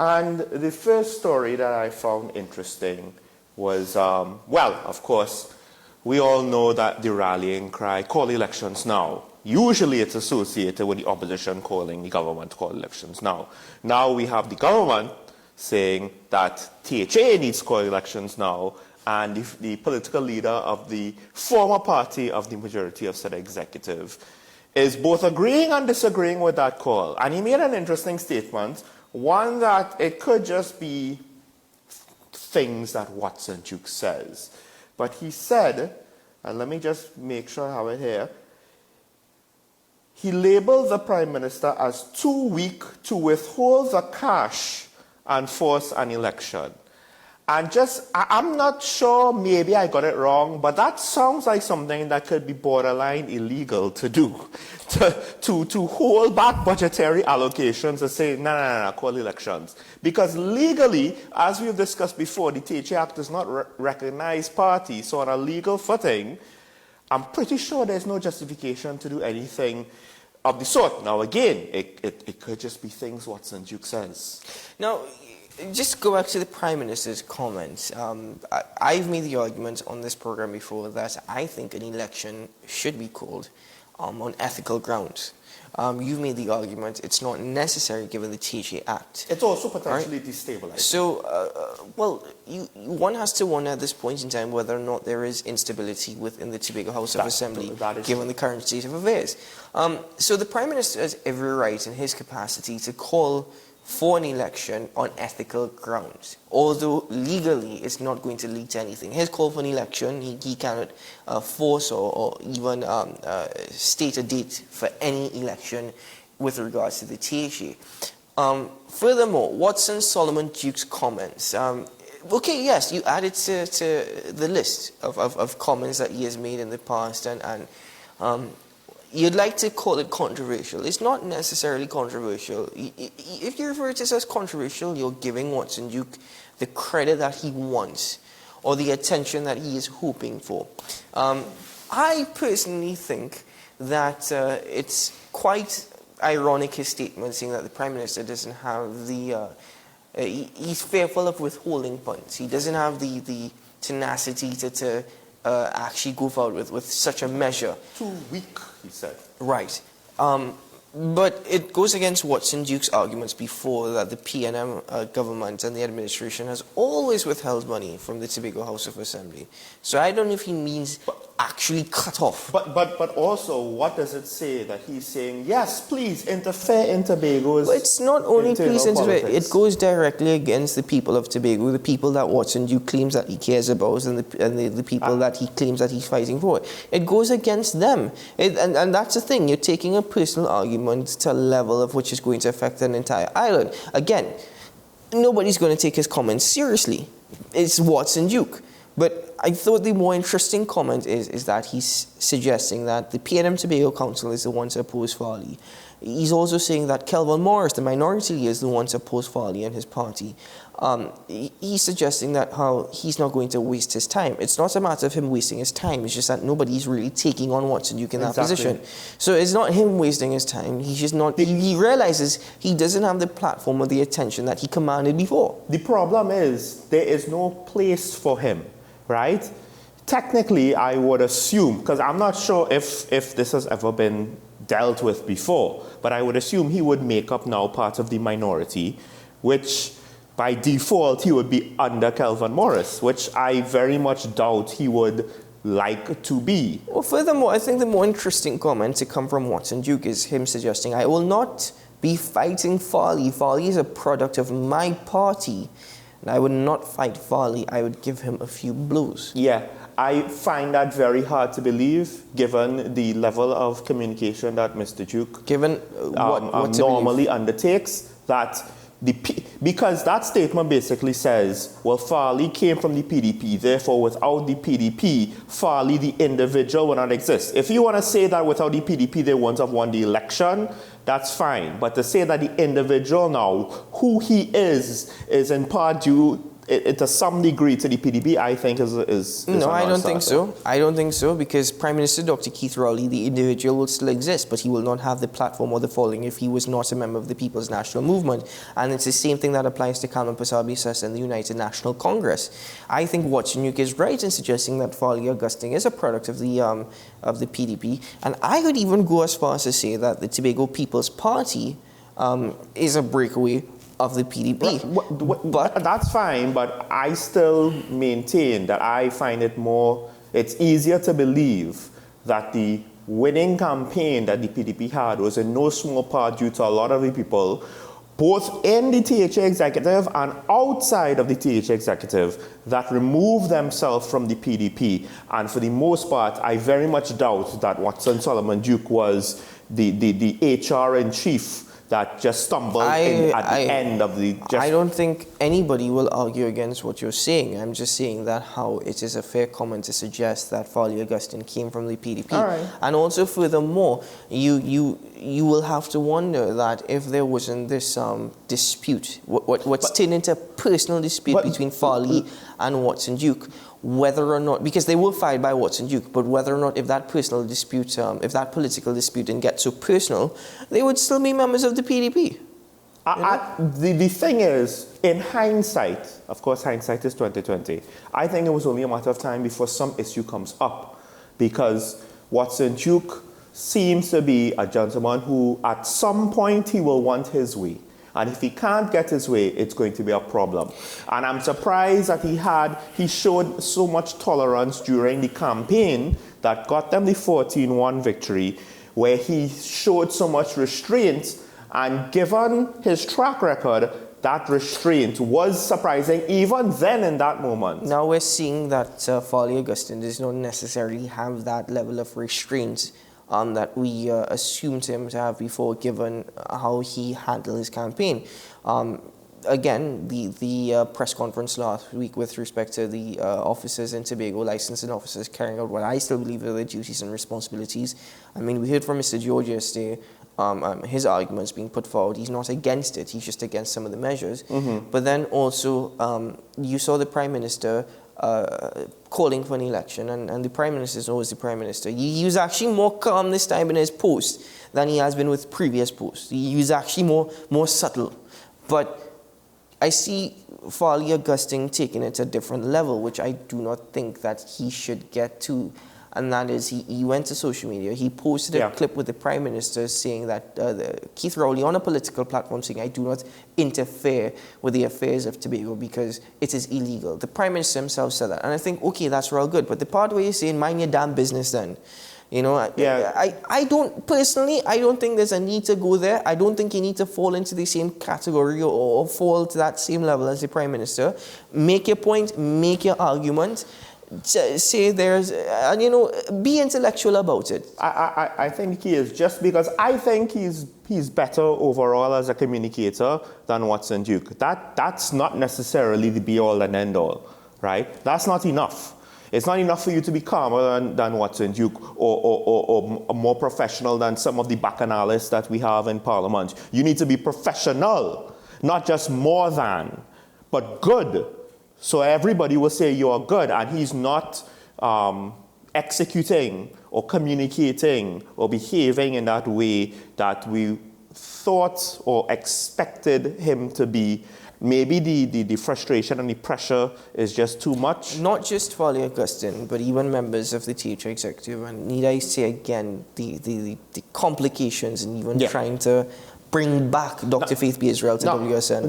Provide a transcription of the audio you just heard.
And the first story that I found interesting was, well, of course, we all know that the rallying cry, call elections now. Usually it's associated with the opposition calling the government to call elections now. Now we have the government saying that THA needs to call elections now, and the political leader of the former party of the majority of said executive is both agreeing and disagreeing with that call. And he made an interesting statement, one that it could just be things that Watson Duke says. But he said, and let me just make sure I have it here, he labeled the Prime Minister as too weak to withhold the cash and force an election. And I'm not sure, maybe I got it wrong, but that sounds like something that could be borderline illegal to do. To hold back budgetary allocations and say, no, call elections. Because legally, as we've discussed before, the THA Act does not recognize parties. So on a legal footing, I'm pretty sure there's no justification to do anything of the sort. Now again, it could just be things Watson Duke says. Now, just go back to the Prime Minister's comments. I've made the argument on this program before that I think an election should be called on ethical grounds. You've made the argument it's not necessary given the THA Act. It's also potentially destabilizing. So, well, one has to wonder at this point in time whether or not there is instability within the Tobago House of Assembly given the current state of affairs. So the Prime Minister has every right in his capacity to call for an election on ethical grounds, although legally it's not going to lead to anything. His call for an election, he cannot force or even state a date for any election with regards to the THA. Furthermore, Watson Solomon Duke's comments. Okay, yes, you added to the list of comments that he has made in the past, and you'd like to call it controversial. It's not necessarily controversial. If you refer to it as controversial, you're giving Watson Duke the credit that he wants or the attention that he is hoping for. I personally think that it's quite ironic, his statement saying that the Prime Minister doesn't have the... he's fearful of withholding funds. He doesn't have the tenacity to actually go forward with such a measure. Too weak, he said. Right. But it goes against Watson Duke's arguments before that the PNM government and the administration has always withheld money from the Tobago House of Assembly. So I don't know if he means actually cut off. But also, what does it say that he's saying, yes, please interfere in Tobago's But it's not only please interfere, politics. it goes directly against the people of Tobago, the people that Watson Duke claims that he cares about and the people that he claims that he's fighting for. It goes against them. And that's the thing, you're taking a personal argument to a level of which is going to affect an entire island. Again, nobody's going to take his comments seriously. It's Watson Duke. But I thought the more interesting comment is that he's suggesting that the PNM Tobago Council is the one to oppose Farley. He's also saying that Kelvin Morris, the minority leader, is the one to oppose Farley and his party. He's suggesting that how he's not going to waste his time. It's not a matter of him wasting his time. It's just that nobody's really taking on Watson Duke in that position. So it's not him wasting his time. He's just not. He realizes he doesn't have the platform or the attention that he commanded before. The problem is there is no place for him, right? Technically, I would assume, because I'm not sure if this has ever been dealt with before, but I would assume he would make up now part of the minority, which by default he would be under Kelvin Morris, which I very much doubt he would like to be. Well, furthermore, I think the more interesting comment to come from Watson Duke is him suggesting, I will not be fighting Farley. Farley is a product of my party, and I would not fight Farley. I would give him a few blows. Yeah, I find that very hard to believe, given the level of communication that Mr. Duke normally undertakes. That because that statement basically says, well, Farley came from the PDP, therefore without the PDP, Farley, the individual, will not exist. If you want to say that without the PDP they wouldn't have won the election, that's fine. But to say that the individual now, who he is in part due to some degree to the PDP, I think is no, a I don't think non-starter. so. I don't think so, because Prime Minister Dr. Keith Rowley, the individual, will still exist, but he will not have the platform or the following if he was not a member of the People's National Movement. And it's the same thing that applies to Kalman Pasabi-Sess and the United National Congress. I think Watson-Duke is right in suggesting that Farley Augustine is a product of the PDP, and I would even go as far as to say that the Tobago People's Party is a breakaway of the PDP. But that's fine, but I still maintain that I find it's easier to believe that the winning campaign that the PDP had was in no small part due to a lot of the people, both in the THA executive and outside of the THA executive, that removed themselves from the PDP. And for the most part, I very much doubt that Watson Solomon Duke was the HR in chief that just stumbled at the end of the... I don't think anybody will argue against what you're saying. I'm just saying that how it is a fair comment to suggest that Farley Augustine came from the PDP. All right. And also, furthermore, you will have to wonder that if there wasn't this dispute, what's turned into a personal dispute between Farley and Watson Duke, whether or not, because they were fired by Watson Duke, but whether or not if that personal dispute, if that political dispute didn't get so personal, they would still be members of the PDP. The thing is, in hindsight, of course hindsight is 2020, I think it was only a matter of time before some issue comes up, because Watson Duke seems to be a gentleman who at some point he will want his way. And if he can't get his way, it's going to be a problem. And I'm surprised that he showed so much tolerance during the campaign that got them the 14-1 victory, where he showed so much restraint, and given his track record, that restraint was surprising even then in that moment. Now we're seeing that Farley Augustine does not necessarily have that level of restraint that we assumed him to have before, given how he handled his campaign. Again, the press conference last week with respect to the officers in Tobago, licensing officers carrying out what I still believe are their duties and responsibilities. I mean, we heard from Mr. George yesterday, his arguments being put forward. He's not against it, he's just against some of the measures. But then also, you saw the Prime Minister calling for an election, and the Prime Minister is always the Prime Minister. He was actually more calm this time in his post than he has been with previous posts. He was actually more subtle. But I see Farley Augustine taking it to a different level, which I do not think that he should get to. And that is, he went to social media, he posted a clip with the Prime Minister saying that Keith Rowley on a political platform saying, I do not interfere with the affairs of Tobago because it is illegal. The Prime Minister himself said that. And I think, okay, that's real good. But the part where you're saying, mind your damn business then. You know, I don't think there's a need to go there. I don't think you need to fall into the same category or fall to that same level as the Prime Minister. Make your point, make your argument. Say there's, and be intellectual about it. I think he is, just because I think he's better overall as a communicator than Watson Duke. That's not necessarily the be-all and end-all, right? That's not enough. It's not enough for you to be calmer than Watson Duke or more professional than some of the bacchanalists that we have in Parliament. You need to be professional, not just more than, but good. So everybody will say you are good, and he's not executing or communicating or behaving in that way that we thought or expected him to be. Maybe the frustration and the pressure is just too much. Not just Farley Augustine, but even members of the THA executive. And need I say again, the complications and even trying to bring back Dr. Faith B. Israel to WSN.